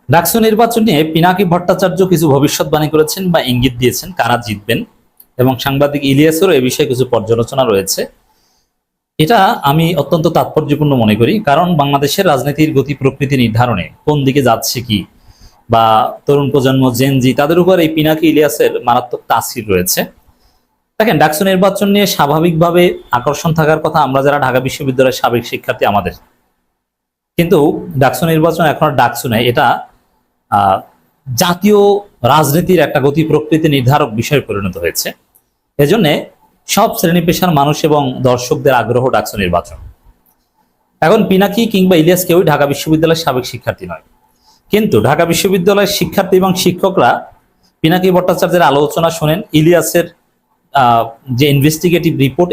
ডাকসু নির্বাচন নিয়ে পিনাকি ভট্টাচার্য কিছু ভবিষ্যৎবাণী করেছেন বা ইঙ্গিত দিয়েছেন কারা জিতবেন, এবং সাংবাদিক ইলিয়াসেরও এ বিষয়ে কিছু পর্যালোচনা রয়েছে। এটা আমি অত্যন্ত তাৎপর্যপূর্ণ মনে করি, কারণ বাংলাদেশের রাজনীতির গতি প্রকৃতি নির্ধারণে কোন দিকে যাচ্ছে কি বা তরুণ প্রজন্ম জেনজি তাদের উপর এই পিনাকি ইলিয়াসের মারাত্মক তাসির রয়েছে। দেখেন, ডাকসু নির্বাচন নিয়ে স্বাভাবিকভাবে আকর্ষণ থাকার কথা আমরা যারা ঢাকা বিশ্ববিদ্যালয়ের সাবেক শিক্ষার্থী আমাদের, কিন্তু ডাকসু নির্বাচন এখন আর ডাকসু নেই, এটা জাতীয় রাজনীতির একটা গতি প্রকৃতি নির্ধারক বিষয়ে পরিণত হয়েছে। এজন্য সব শ্রেণী পেশার মানুষ এবং দর্শকদের আগ্রহ ডাকসু নির্বাচন। এখন পিনাকি কিংবা ইলিয়াস কেউই ঢাকা বিশ্ববিদ্যালয়ের সাবেক শিক্ষার্থী নয়, কিন্তু ঢাকা বিশ্ববিদ্যালয়ের শিক্ষার্থী এবং শিক্ষকরা পিনাকি ভট্টাচার্যের আলোচনা শোনেন, ইলিয়াসের যে ইনভেস্টিগেটিভ রিপোর্ট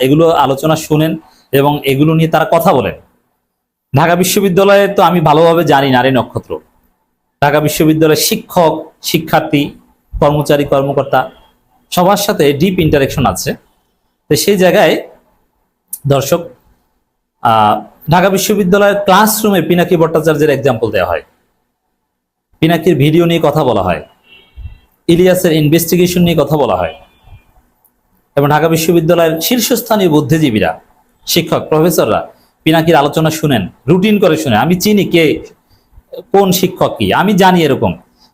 এগুলো আলোচনা শুনেন এবং এগুলো নিয়ে তারা কথা বলেন। ঢাকা বিশ্ববিদ্যালয়ে তো আমি ভালোভাবে জানি নারী নক্ষত্র, ঢাকা বিশ্ববিদ্যালয়ের শিক্ষক শিক্ষার্থী কর্মচারী কর্মকর্তা সবার সাথে ডিপ ইন্টারেকশন আছে। তো সেই জায়গায় দর্শক, ঢাকা বিশ্ববিদ্যালয়ের ক্লাসরুমে পিনাকি ভট্টাচার্যের এক্সাম্পল দেওয়া হয়, পিনাকির ভিডিও নিয়ে কথা বলা হয়, ইলিয়াসের ইনভেস্টিগেশন নিয়ে কথা বলা হয়, এবং ঢাকা বিশ্ববিদ্যালয়ের শীর্ষস্থানীয় বুদ্ধিজীবীরা শিক্ষক প্রফেসররা পিনাকির আলোচনা শুনেন, রুটিন করে শুনে। আমি চিনি কে কোন শিক্ষক কি, আমি জানি এরকম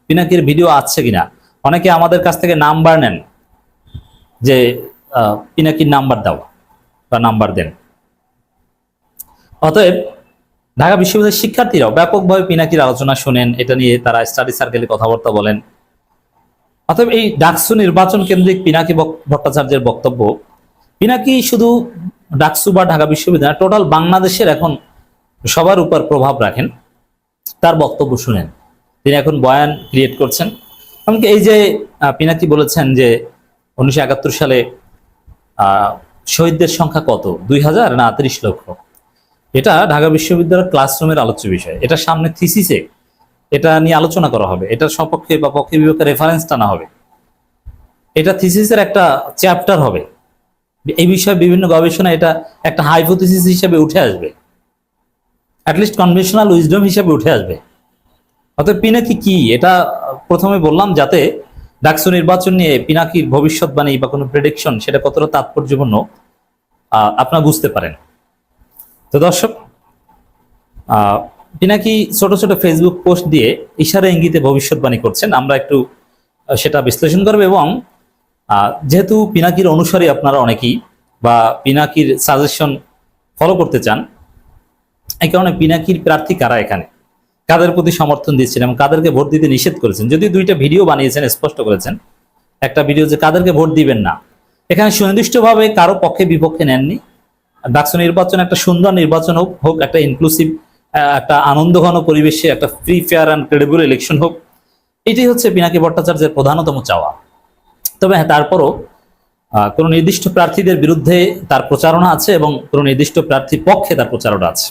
পিনাকির ভিডিও আছে কিনা। অনেকে আমাদের কাছ থেকে নাম্বার নেন যে পিনাকির নাম্বার দাও বা নাম্বার দেন। অতএব ঢাকা বিশ্ববিদ্যালয়ের শিক্ষার্থীরাও ব্যাপকভাবে পিনাকির আলোচনা শুনেন, এটা নিয়ে তারা স্টাডি সার্কেলে কথাবার্তা বলেন। অতএব এই ডাকসু নির্বাচন কেন্দ্রিক পিনাকি ভট্টাচার্যের বক্তব্য, পিনাকি শুধু ডাকসু বা ঢাকা বিশ্ববিদ্যালয় টোটাল বাংলাদেশের এখন সবার উপর প্রভাব রাখেন, তার বক্তব্য শুনেন। তিনি এখন বয়ান ক্রিয়েট করছেন। এমনকি এই যে পিনাকি বলেছেন যে 1971 সালে শহীদদের সংখ্যা কত, 2000 না 30 লক্ষ, এটা ঢাকা বিশ্ববিদ্যালয়ের ক্লাসরুমের আলোচ্য বিষয়। এটা সামনে থিসিসে এটা নিয়ে আলোচনা করা হবে, এটার সপক্ষে বা পক্ষে বিপক্ষে রেফারেন্স টানা হবে, এটা থিসিসের একটা চ্যাপ্টার হবে। এই বিষয়ে বিভিন্ন গবেষণা এটা একটা হাইপোথিসিস হিসেবে উঠে আসবে, অ্যাটলিস্ট কনভেনশনাল উইজডম হিসেবে উঠে আসবে। অতএব পিনাকি কি, এটা প্রথমে বললাম যাতে ডাকসু নির্বাচন নিয়ে পিনাকির ভবিষ্যৎবাণী বা কোনো প্রেডিকশন সেটা কতটা তাৎপর্যপূর্ণ আপনারা বুঝতে পারেন। তো দর্শক, পিনাকি ছোট ছোট ফেসবুক পোস্ট দিয়ে ইশারা ইঙ্গিতে ভবিষ্যৎবাণী করছেন, আমরা একটু সেটা বিশ্লেষণ করব। এবং যেহেতু পিনাকির অনুসারী আপনারা অনেকেই বা পিনাকির সাজেশন ফলো করতে চান, এই কারণে পিনাকির প্রার্থী কারা, এখানে কাদের প্রতি সমর্থন দিচ্ছেন এবং কাদেরকে ভোট দিতে নিষেধ করেছেন, যদি দুইটা ভিডিও বানিয়েছেন, স্পষ্ট করেছেন। একটা ভিডিও যে কাদেরকে ভোট দিবেন না, এখানে সুনির্দিষ্টভাবে কারো পক্ষে বিপক্ষে নেননি। ডাকসু নির্বাচন একটা সুন্দর নির্বাচন হোক, একটা ইনক্লুসিভ, একটা আনন্দঘন পরিবেশে একটা free fair and credible election হোক, এটাই হচ্ছে পিনাকি ভট্টাচার্যের প্রধানতম চাওয়া। তবে হ্যাঁ, তারপরও কোনো নির্দিষ্ট প্রার্থীদের বিরুদ্ধে তার প্রচারণা আছে এবং কোনো নির্দিষ্ট প্রার্থীর পক্ষে তার প্রচারণা আছে।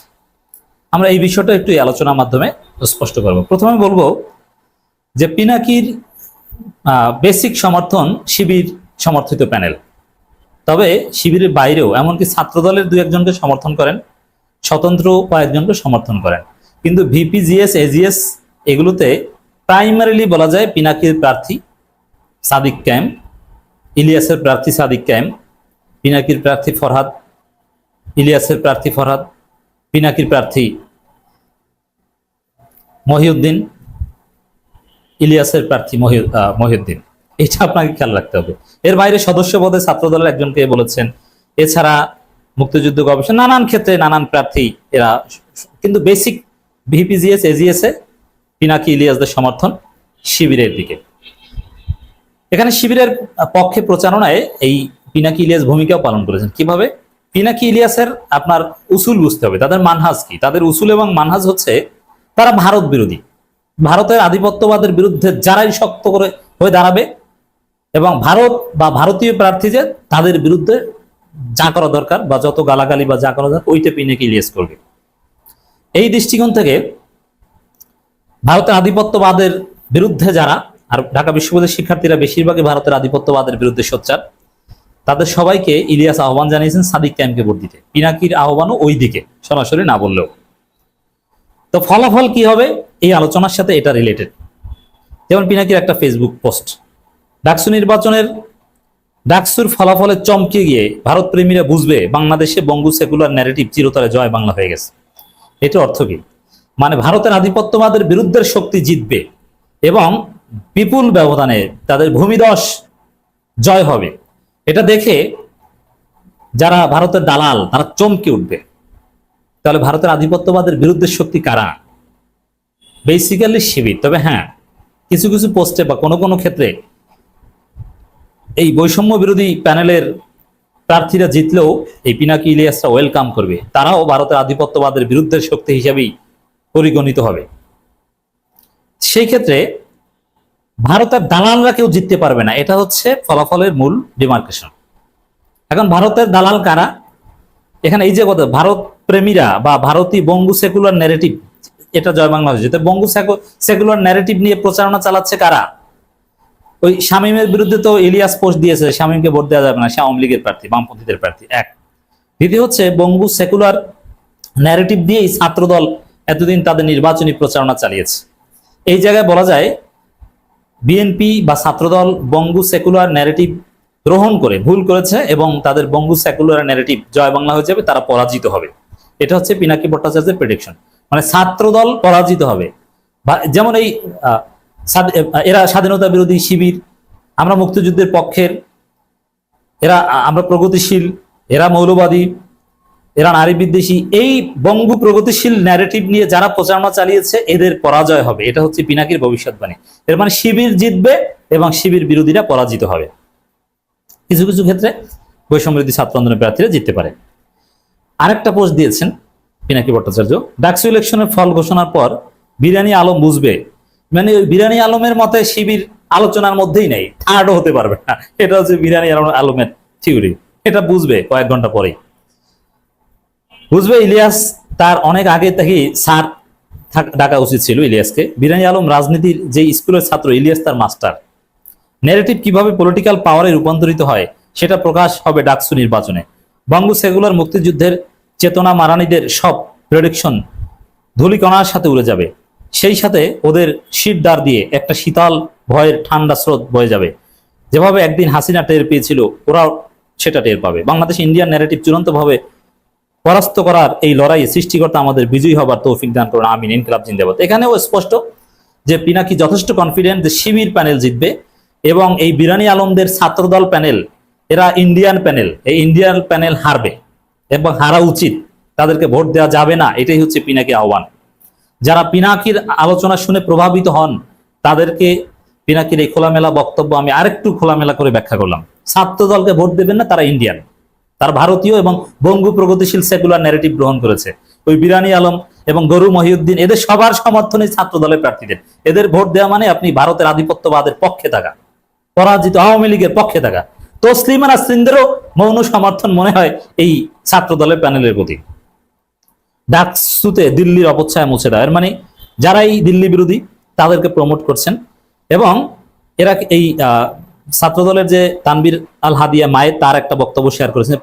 আমরা এই বিষয়টা একটু আলোচনার মাধ্যমে স্পষ্ট করব। প্রথমে বলবো যে পিনাকির বেসিক সমর্থন শিবির সমর্থিত প্যানেল, তবে শিবিরের বাইরেও এমনকি ছাত্র দলের দু একজনকে সমর্থন করেন, স্বতন্ত্র কয়েকজনকে সমর্থন করেন। কিন্তু ভিপিজিএস এজিএস এগুলোতে প্রাইমারিলি বলা যায় পিনাকির প্রার্থী সাদিক কায়েম, ইলিয়াসের প্রার্থী সাদিক কায়েম, পিনাকির প্রার্থী ফরহাদ, ইলিয়াসের প্রার্থী ফরহাদ, পিনাকির প্রার্থী মহিউদ্দিন, ইলিয়াসের প্রার্থী মহিউদ্দিন। এটা আপনাকে খেয়াল রাখতে হবে। এর বাইরে সদস্য পদে ছাত্র দলের একজনকে বলেছেন, এছাড়া মুক্তিযুদ্ধ গবেষণা নানান ক্ষেত্রে নানান প্রার্থী এরা। কিন্তু বেসিক ভিপিজিএস এজিএস এ পিনাকি ইলিয়াসদের সমর্থন শিবিরের দিকে। এখানে শিবিরের পক্ষে প্রচারণায় এই পিনাকি ইলিয়াস ভূমিকাও পালন করেছেন। কিভাবে? পিনাকি ইলিয়াসের আপনার উসুল বুঝতে হবে, তাদের মানহাজ কি। তাদের উসুল এবং মানহাজ হচ্ছে তারা ভারত বিরোধী, ভারতের আধিপত্যবাদের বিরুদ্ধে যারাই শক্ত করে হয়ে দাঁড়াবে এবং ভারত বা ভারতীয় প্রার্থী যে তাদের বিরুদ্ধে যা করা দরকার বা যত গালাগালি বা যা করা দরকার ওইটা পিনাকি ইলিয়াস করবে। এই দৃষ্টিকোণ থেকে ভারতের আধিপত্যবাদের বিরুদ্ধে যারা, আর ঢাকা বিশ্ববিদ্যালয়ের শিক্ষার্থীরা বেশিরভাগই ভারতের আধিপত্যবাদের বিরুদ্ধে সোচ্চার, তাদের সবাইকে ইলিয়াস আহ্বান জানিয়েছেন সাদিক কায়েমকে ভোট দিতে। পিনাকির আহ্বানও ওই দিকে, সরাসরি না বললেও। তো ফলাফল কি হবে এই আলোচনার সাথে এটা রিলেটেড। যেমন পিনাকির একটা ফেসবুক পোস্ট, ডাকসু নির্বাচনের ডাকসুর ফলাফলে চমকে গিয়ে ভারত প্রেমীরা বুঝবে বাংলাদেশে বঙ্গু সেকুলার ন্যারেটিভ চিরতরে জয় বাংলা হয়ে গেছে। এটার অর্থ কি? মানে ভারতের আধিপত্যবাদের বিরুদ্ধে শক্তি জিতবে এবং বিপুল ব্যবধানে তাদের ভূমিধস জয় হবে। এটা দেখে যারা ভারতের দালাল তারা চমকে উঠবে। তাহলে ভারতের আধিপত্যবাদের বিরুদ্ধে শক্তি কারা? বেসিক্যালি শিবির। তবে হ্যাঁ, কিছু কিছু পোস্টে বা কোনো কোনো ক্ষেত্রে এই বৈষম্য বিরোধী প্যানেলের প্রার্থীরা জিতলেও এই পিনাকি ইলিয়াসরা ওয়েলকাম করবে, তারাও ভারতের আধিপত্যবাদের বিরুদ্ধে শক্তি হিসাবেই পরিগণিত হবে। সেই ক্ষেত্রে ভারতের দালালরা কেউ জিততে পারবে না, এটা হচ্ছে ফলাফলের মূল ডিমার্কেশন। এখন ভারতের দালাল কারা? এখানে এই যে কথা, ভারত প্রেমীরা বা ভারতীয় বঙ্গু সেকুলার ন্যারেটিভ, এটা জয় বাংলা হয়েছে। বঙ্গু সেকুলার ন্যারেটিভ নিয়ে প্রচারণা চালাচ্ছে কারা? ওই শামীমের বিরুদ্ধে তো ইলিয়াস পোস্ট দিয়েছে, শামীমকে ভোট দেওয়া যাবে না, সে আওয়ামী লীগের প্রার্থী, বামপন্থীদের প্রার্থী। এক। দ্বিতীয় হচ্ছে বঙ্গু সেকুলার ন্যারেটিভ দিয়েই ছাত্রদল এতদিন তাদের নির্বাচনী প্রচারণা চালিয়েছে। এই জায়গায় বলা যায় বিএনপি বা ছাত্রদল বঙ্গু সেকুলার ন্যারেটিভ গ্রহণ করে ভুল করেছে এবং তাদের বঙ্গু সেকুলার ন্যারেটিভ জয় বাংলা হয়ে যাবে, তারা পরাজিত হবে। এটা হচ্ছে পিনাকি ভট্টাচার্যের প্রেডিকশন। মানে ছাত্রদল পরাজিত হবে। যেমন এই এরা স্বাধীনতা বিরোধী শিবির, আমরা মুক্তিযুদ্ধের পক্ষের, এরা আমরা প্রগতিশীল, এরা মৌলবাদী, এরা নারী বিদ্বেষী, এই বঙ্গু প্রগতিশীল ন্যারেটিভ নিয়ে যারা প্রচারণা চালিয়েছে এদের পরাজয় হবে। এটা হচ্ছে পিনাকির ভবিষ্যৎবাণী। এর মানে শিবির জিতবে এবং শিবির বিরোধীরা পরাজিত হবে। কিছু কিছু ক্ষেত্রে বৈষম্য বিরোধী ছাত্র আন্দোলনের প্রার্থীরা জিততে পারে। আরেকটা পোস্ট দিয়েছেন পিনাকি ভট্টাচার্য, ডাকসু ইলেকশনের ফল ঘোষণার পর বিরানি আলম বুঝবে, মানে ওই বিরানি আলমের মতে শিবির আলোচনার মধ্যেই নেই, থার্ডও হতে পারবে না। এটা হচ্ছে বিরানি আলমের থিওরি। এটা বুঝবে কয়েক ঘন্টা পরে। বুঝবে ইলিয়াস তার অনেক আগে থেকে স্যার ডাকা উচিত ছিল ইলিয়াসকে। বিরানি আলম রাজনীতির যে স্কুলের ছাত্র, ইলিয়াস তার মাস্টার। ন্যারেটিভ কিভাবে পলিটিক্যাল পাওয়ারে রূপান্তরিত হয় সেটা প্রকাশ হবে ডাকসু নির্বাচনে। বঙ্গু সেকুলার মুক্তিযুদ্ধের চেতনা মারানিদের সব প্রেডিকশন ধূলিকণার সাথে উড়ে যাবে। সেই সাথে ওদের শিরদাঁড় দিয়ে একটা শীতল ভয়ের ঠান্ডা স্রোত বয়ে যাবে। যেভাবে একদিন হাসিনা টের পেয়েছিল, ওরাও সেটা টের পাবে। বাংলাদেশ ইন্ডিয়ান ন্যারেটিভ চূড়ান্তভাবে পরাস্ত করার এই লড়াইয়ে সৃষ্টিকর্তা আমাদের বিজয়ী হবার তৌফিক দান করুন, আমিন। ইনকিলাব জিন্দাবাদ। এখানেও স্পষ্ট যে পিনাকি যথেষ্ট কনফিডেন্ট যে শিবির প্যানেল জিতবে এবং এই বিরানি আলমদের ছাত্রদল প্যানেল, এরা ইন্ডিয়ান প্যানেল, এই ইন্ডিয়ান প্যানেল হারবে এবং হারা উচিত, তাদেরকে ভোট দেওয়া যাবে না। এটাই হচ্ছে পিনাকি আহ্বান। যারা পিনাকির আলোচনা শুনে প্রভাবিত হন তাদেরকে পিনাকির এই খোলামেলা বক্তব্য আমি আরেকটু খোলামেলা করে ব্যাখ্যা করলাম। ছাত্রদলকে ভোট দেবেন না, তারা ইন্ডিয়ান, তার ভারতীয় এবং বঙ্গু প্রগতিশীল সেকুলার ন্যারেটিভ গ্রহণ করেছে। ওই বিরানি আলম এবং গরু মহিউদ্দিন, এদের সবার সমর্থনে ছাত্র দলের প্রার্থীদের, এদের ভোট দেওয়া মানে আপনি ভারতের আধিপত্যবাদের পক্ষে থাকা, পরাজিত আওয়ামী লীগের পক্ষে থাকা। তসলিমা নাসরিনদেরও মৌন সমর্থন মনে হয় এই ছাত্র দলের প্যানেলের প্রতি। ডাকসুতে দিল্লির অপচ্ছায় মুছে দেওয়া, এর মানে যারা এই দিল্লি বিরোধী তাদেরকে প্রমোট করছেন। এবং এরা এই ছাত্র দলের যে তানবীর আল হাদিয়া মায়ের, তার একটা বক্তব্য শেয়ার করেছেন।